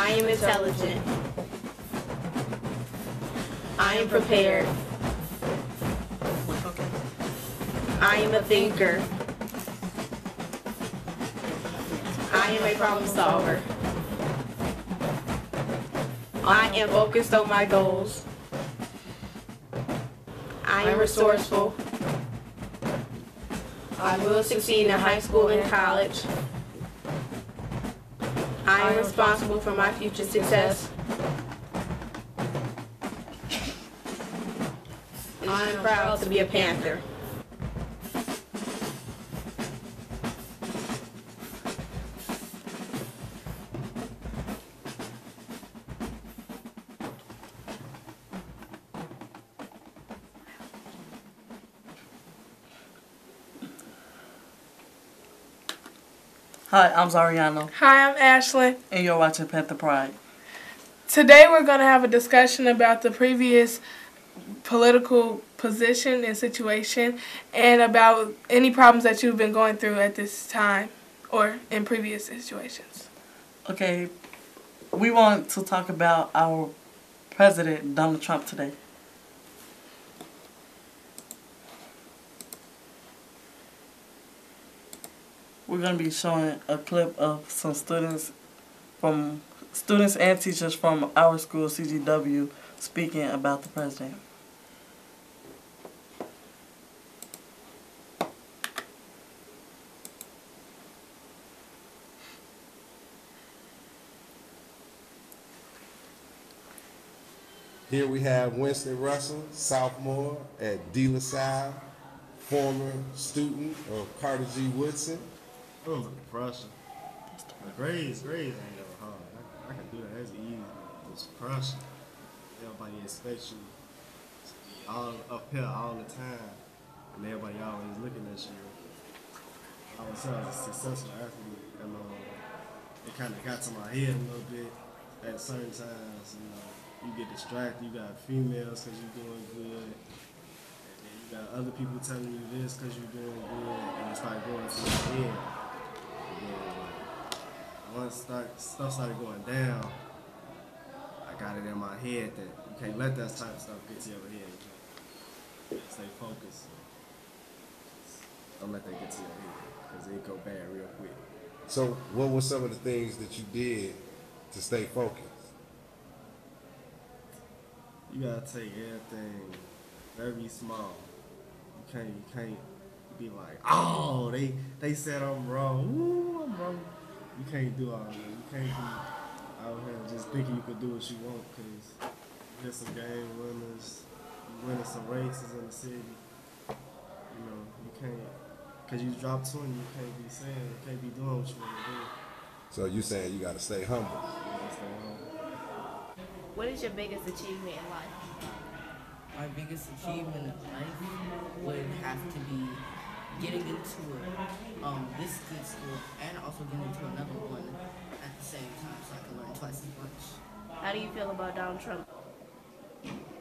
I am intelligent. I am prepared. I am a thinker. I am a problem solver. I am focused on my goals. I am resourceful. I will succeed in high school and college. I am responsible for my future success. I am proud to be a Panther. Hi, I'm Zariyuanah. Hi, I'm Ashlynn. And you're watching Panther Pride. Today we're going to have a discussion about the previous political position and situation and about any problems that you've been going through at this time or in previous situations. Okay, we want to talk about our president, Donald Trump, today. We're going to be showing a clip of some students and teachers from our school, CGW, speaking about the president. Here we have Winston Russell, sophomore at De La Salle, former student of Carter G. Woodson. Oh, pressure. The grades ain't that hard. I can do that. That's easy. It's pressure. Everybody expects you to be all up here all the time, and everybody always looking at you. I was a successful athlete, and it kind of got to my head a little bit at certain times. You get distracted. You got females because you're doing good, and then you got other people telling you this because you're doing good, and it started going to your head. Once stuff started going down, I got it in my head that you can't let that type of stuff get to your head. You can't stay focused. Don't let that get to your head, because it go bad real quick. So what were some of the things that you did to stay focused? You gotta take everything very small. You can't be like, oh, they said I'm wrong. Ooh, I'm wrong. You can't do all that. You can't be out here just thinking you could do what you want, because you get some game winners, you winning some races in the city. You can't, because you drop 20, you can't be saying, you can't be doing what you want to do. So you saying you got to stay humble. You gotta stay humble. What is your biggest achievement in life? My biggest achievement in life would have to be getting into this good school and also getting into another one at the same time so I can learn twice as much. How do you feel about Donald Trump?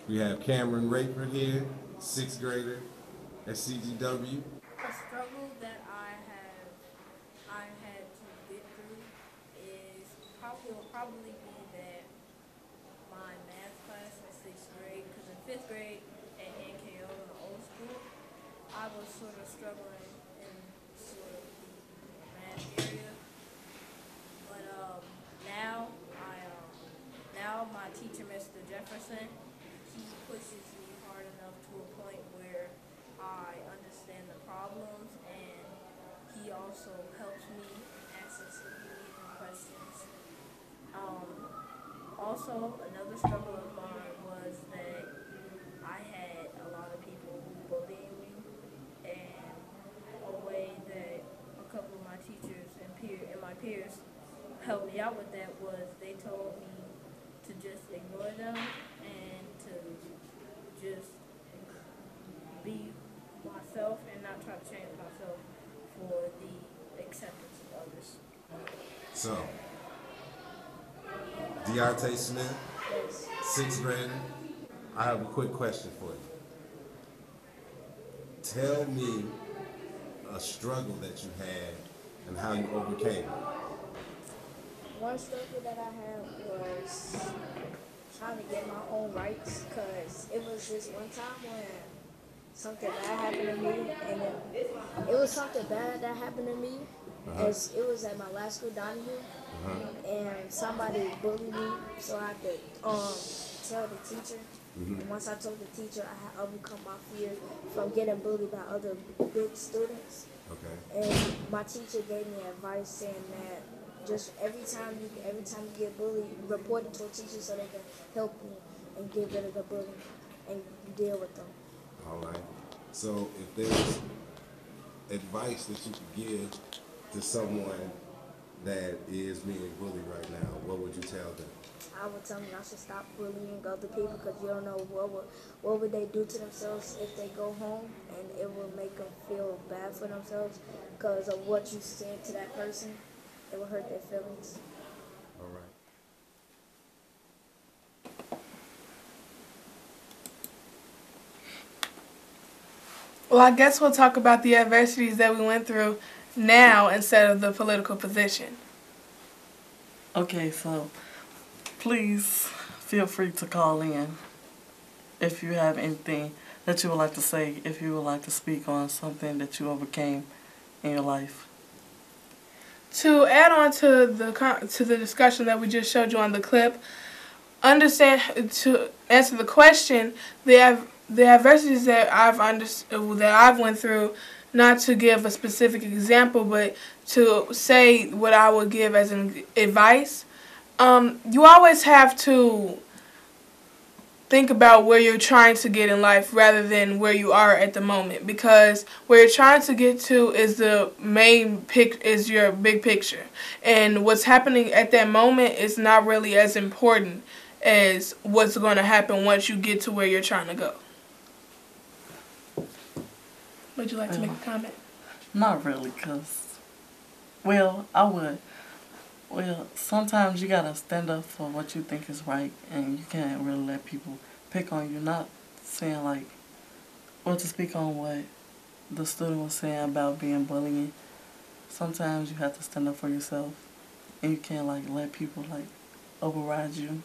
We have Cameron Raper here, 6th grader at CGW. A struggle that I had to get through will probably be that my math class in 6th grade, because in 5th grade at NKO in the old school, I was sort of struggling in sort of the math area. But now my teacher, Mr. Jefferson, he pushes me hard enough to a point where I understand the problems, and he also helps me answer some questions. Also, another struggle of mine was that I had a lot of people bullying me, and a way that a couple of my teachers and my peers helped me out with that was they told me to just ignore them and to just be myself and not try to change myself for the acceptance of others. So, Deontay Smith, 6th grader, I have a quick question for you. Tell me a struggle that you had and how you overcame it. One struggle that I had was trying to get my own rights, because it was this one time when something bad happened to me, and then it was something bad that happened to me. As it was at my last school, Donahue, and somebody bullied me, so I had to tell the teacher. And once I told the teacher, I had overcome my fear from getting bullied by other big students. Okay. And my teacher gave me advice saying that just every time you get bullied, report it to a teacher so they can help you and get rid of the bullying and deal with them. All right. So if there's advice that you could give to someone that is being bullied right now, what would you tell them? I would tell them I should stop bullying other people, because you don't know what would they do to themselves if they go home, and it will make them feel bad for themselves because of what you said to that person. It will hurt their feelings. All right. Well, I guess we'll talk about the adversities that we went through now instead of the political position. Okay, so please feel free to call in if you have anything that you would like to say, if you would like to speak on something that you overcame in your life. To add on to the discussion that we just showed you on the clip, to answer the question, the adversities that I've went through, not to give a specific example, but to say what I would give as an advice. You always have to think about where you're trying to get in life rather than where you are at the moment, because where you're trying to get to is is your big picture, and what's happening at that moment is not really as important as what's going to happen once you get to where you're trying to go. Would you like to make a comment? Not really, because, well, I would. Well, sometimes you gotta stand up for what you think is right, and you can't really let people pick on you. Not saying like, or to speak on what the student was saying about being bullying. Sometimes you have to stand up for yourself, and you can't like let people like override you.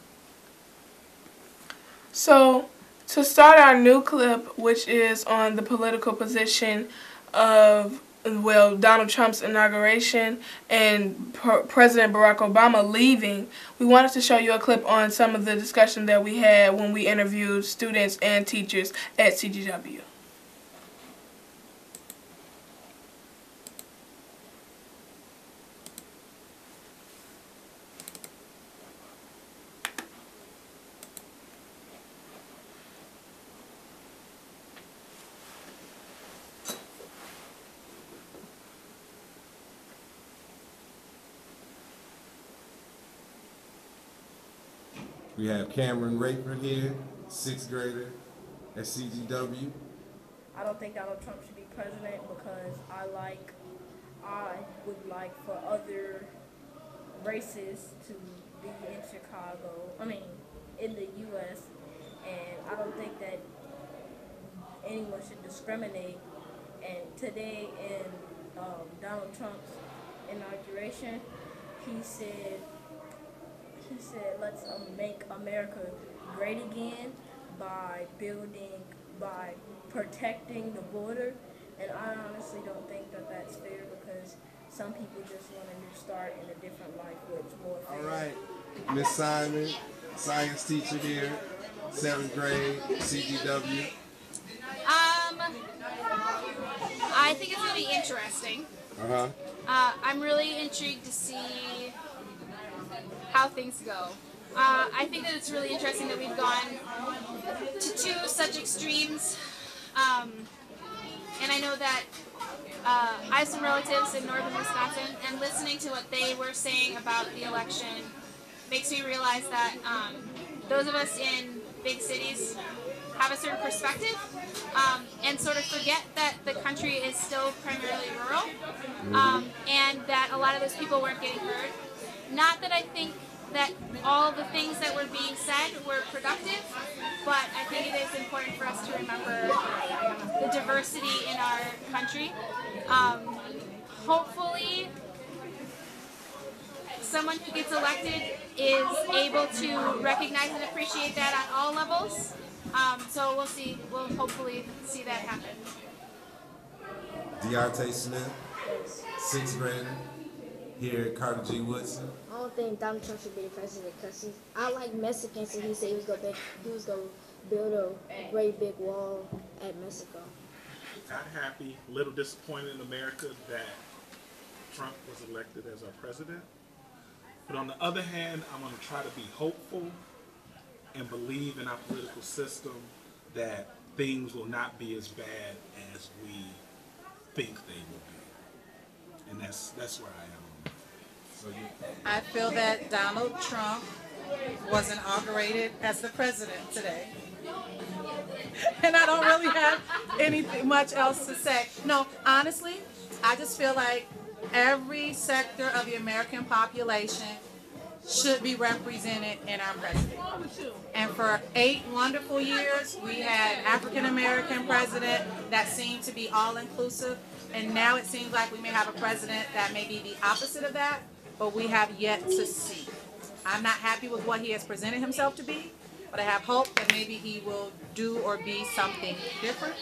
So, to start our new clip, which is on the political position of, well, Donald Trump's inauguration and President Barack Obama leaving, we wanted to show you a clip on some of the discussion that we had when we interviewed students and teachers at CGW. We have Cameron Raper here, 6th grader at CGW. I don't think Donald Trump should be president, because I would like for other races to be in Chicago, in the U.S., and I don't think that anyone should discriminate. And today in Donald Trump's inauguration, he said, let's make America great again by protecting the border. And I honestly don't think that that's fair, because some people just want a new start in a different life, which more fair. All right, Miss Simon, science teacher here, 7th grade, CGW. I think it's going to be interesting. I'm really intrigued to see how things go. I think that it's really interesting that we've gone to two such extremes, and I know that I have some relatives in northern Wisconsin, and listening to what they were saying about the election makes me realize that those of us in big cities have a certain perspective, and sort of forget that the country is still primarily rural, and that a lot of those people weren't getting heard. Not that I think that all the things that were being said were productive, but I think it is important for us to remember the diversity in our country. Hopefully someone who gets elected is able to recognize and appreciate that on all levels. So we'll see. We'll hopefully see that happen. Deontay Smith, 6th grader, here at Carter G. Woodson. I don't think Donald Trump should be the president because I like Mexicans, and he said he was gonna build a great big wall at Mexico. Not happy, a little disappointed in America that Trump was elected as our president. But on the other hand, I'm going to try to be hopeful and believe in our political system that things will not be as bad as we think they will be. And that's where I am on that. So I feel that Donald Trump was inaugurated as the president today. And I don't really have anything much else to say. No, honestly, I just feel like every sector of the American population should be represented in our president. And for 8 wonderful years, we had African American president that seemed to be all inclusive. And now it seems like we may have a president that may be the opposite of that, but we have yet to see. I'm not happy with what he has presented himself to be, but I have hope that maybe he will do or be something different.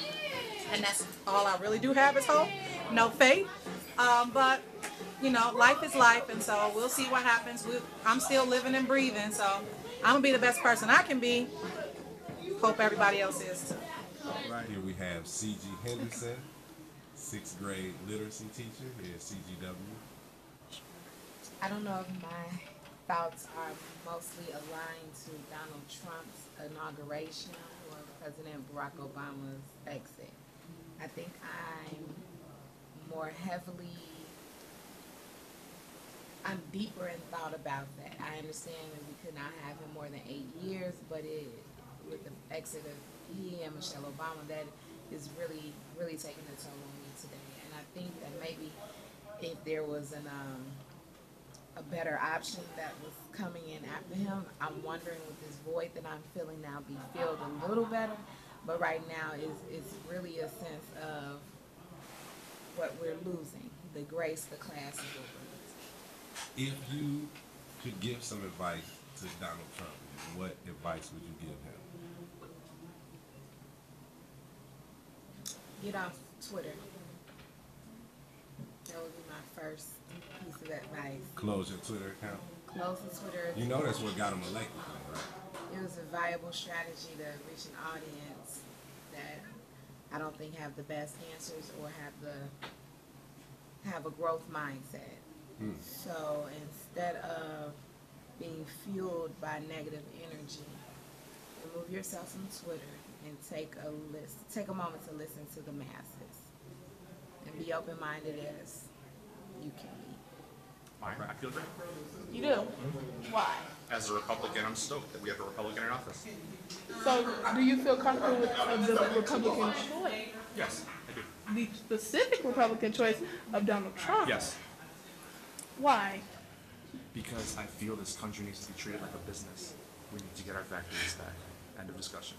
And that's all I really do have is hope, no faith. But, you know, life is life, and so we'll see what happens. I'm still living and breathing, so I'm going to be the best person I can be. Hope everybody else is too. Right here we have C.G. Henderson, 6th grade literacy teacher here at CGW. I don't know if my thoughts are mostly aligned to Donald Trump's inauguration or President Barack Obama's exit. I think I'm deeper in thought about that. I understand that we could not have him more than 8 years, but with the exit of he and Michelle Obama, that is really, really taking a toll on me today. And I think that maybe if there was a better option that was coming in after him, I'm wondering would this void that I'm feeling now be filled a little better. But right now it's really a sense of what we're losing, the grace, the class is what we're losing. If you could give some advice to Donald Trump, what advice would you give him? Get off Twitter. That would be my first piece of advice. Close your Twitter account? Close the Twitter account. You know that's what got him elected, right? It was a viable strategy to reach an audience that I don't think have the best answers or have a growth mindset. So instead of being fueled by negative energy, remove yourself from Twitter and take a moment to listen to the masses and be open-minded as you can be. I feel great. You do? Why? As a Republican, I'm stoked that we have a Republican in office. So, do you feel comfortable with the Republican choice? Yes, I do. The specific Republican choice of Donald Trump? Yes. Why? Because I feel this country needs to be treated like a business. We need to get our factories back. End of discussion.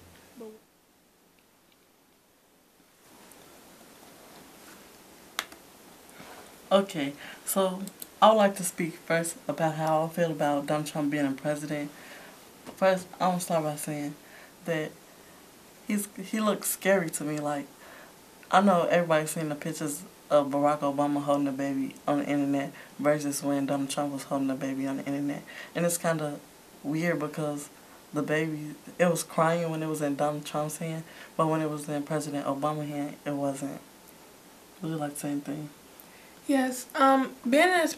Okay, so I would like to speak first about how I feel about Donald Trump being a president. First, I want to start by saying that he looks scary to me. Like, I know everybody's seen the pictures of Barack Obama holding a baby on the internet versus when Donald Trump was holding a baby on the internet. And it's kind of weird because the baby, it was crying when it was in Donald Trump's hand, but when it was in President Obama's hand, it wasn't. Would you like the same thing? Yes, being in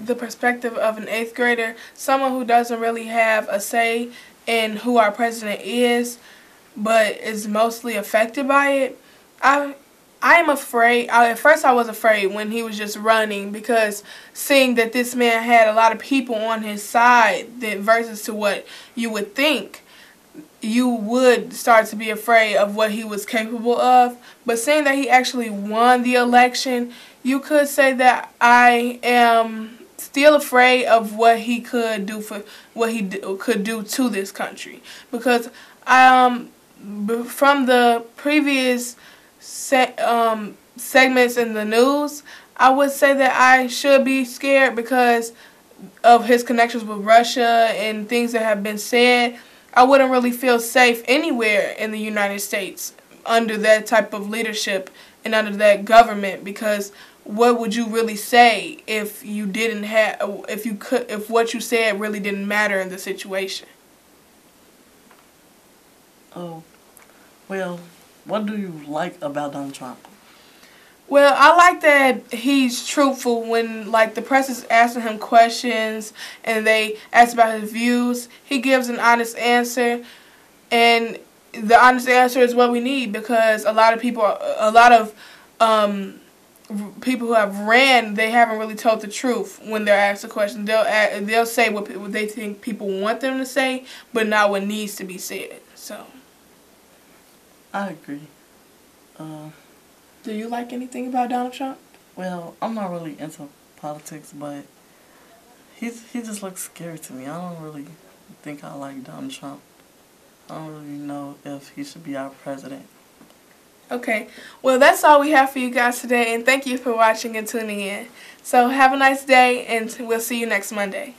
the perspective of an 8th grader, someone who doesn't really have a say in who our president is, but is mostly affected by it, I'm afraid. At first I was afraid when he was just running, because seeing that this man had a lot of people on his side versus to what you would think, you would start to be afraid of what he was capable of. But seeing that he actually won the election, you could say that I am still afraid of what he could do could do to this country, because from the previous segments in the news, I would say that I should be scared, because of his connections with Russia and things that have been said, I wouldn't really feel safe anywhere in the United States under that type of leadership and under that government, because what would you really say if you didn't have, if what you said really didn't matter in the situation? Oh, well, what do you like about Donald Trump? Well, I like that he's truthful when, like, the press is asking him questions and they ask about his views. He gives an honest answer, and the honest answer is what we need, because a lot of people who have ran, they haven't really told the truth when they're asked a question. They'll say what they think people want them to say, but not what needs to be said. So, I agree. do you like anything about Donald Trump? Well, I'm not really into politics, but he just looks scary to me. I don't really think I like Donald Trump. I don't really know if he should be our president. Okay, well, that's all we have for you guys today, and thank you for watching and tuning in. So have a nice day, and we'll see you next Monday.